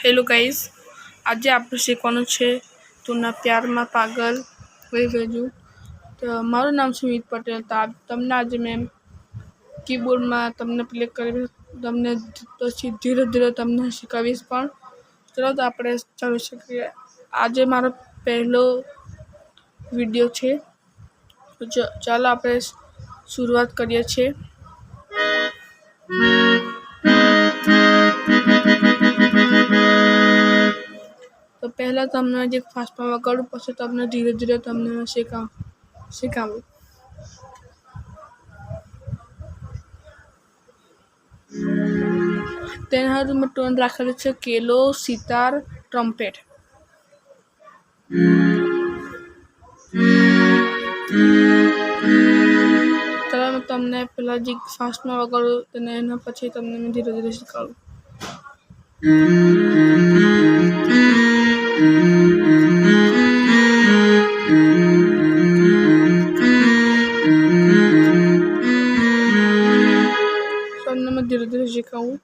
Hello guys, આજે આપણે શીખવાનું છે તુના પ્યારમાં પાગલ વહી વેજું. તો મારું નામ સુમિત પટેલ. તો તમને આજે મેં કીબોર્ડમાં તમને પ્લે કરી તમને પછી ધીરે ધીરે તમને શીખવીશ. પણ ચલો તો આપણે ચાલુ શકીએ. આજે મારો પહેલો વિડીયો છે, તો ચાલો આપણે શરૂઆત કરીએ છીએ. તો પહેલાં તમને જે ફાસ્ટમાં વગાડું, પછી તમને ધીરે ધીરે તમને શીખવું. તેના હાથે મેં ટોન રાખેલું છે કેલો, સિતાર, ટ્રમ્પેટ. ચાલો મેં તમને પહેલાં જે ફાસ્ટમાં વગાડું તેને એના પછી તમને મેં ધીરે ધીરે શીખવાડું. તમને મેં ધીરે ધીરે શીખવું.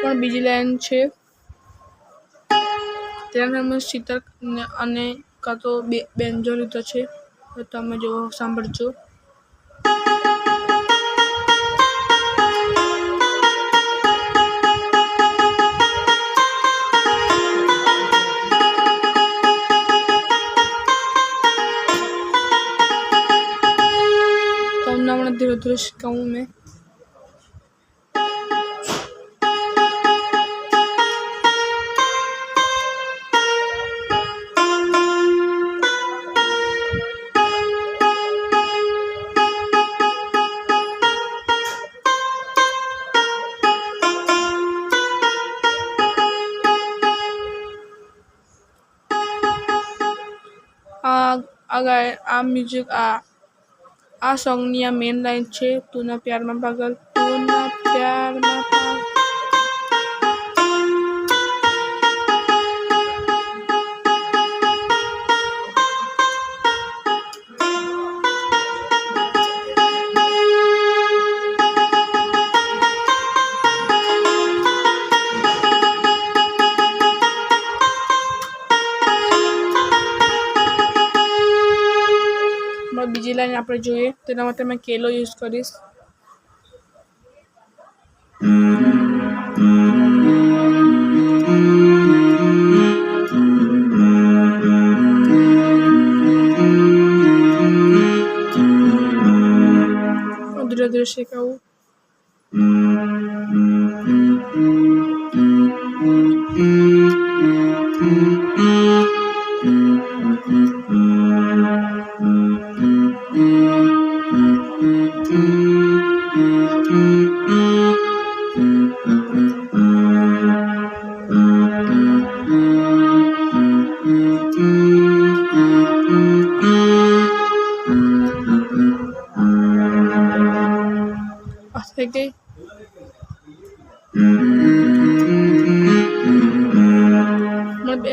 પણ બીજી લાઈન છે, તેના મેં સિતાર અને કાં તો બેન્જો લીધો છે, તો તમે જો સાંભળજો. તમને હમણાં ધીરે ધીરે શીખવું મેં. આ મ્યુઝિક આ સોંગની આ મેઇન લાઈન છે, તુના પ્યારમાં પાગલ, તુના પ્યારમાં પાગલ. બીજી લાઈન આપણે જોઈએ, તેના માટે મેં કેલો યુઝ કરીશ. ધીરે ધીરે શીખવું. થઈ ગઈ.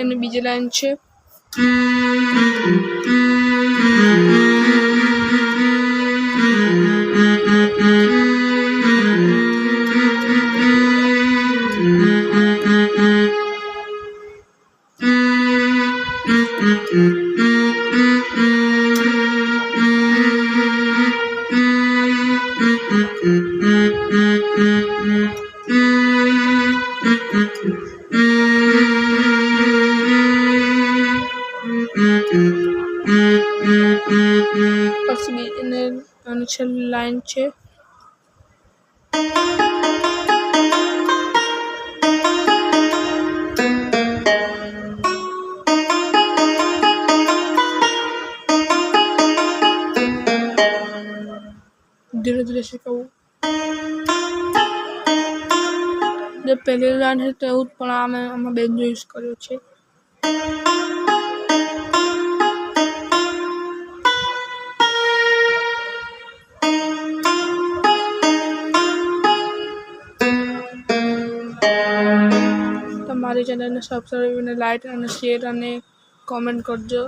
એની બીજી લાઈન છે, પછી એની છેલ્લી લાઈન છે. ધીરે ધીરે શીખવવું. જે પહેલી લાઈન છે તેવું જ પણ આમાં બેન્જો યુઝ કર્યો છે. તમારી ચેનલને સબસ્ક્રાઈબ અને લાઈક અને શેર અને કોમેન્ટ કરજો.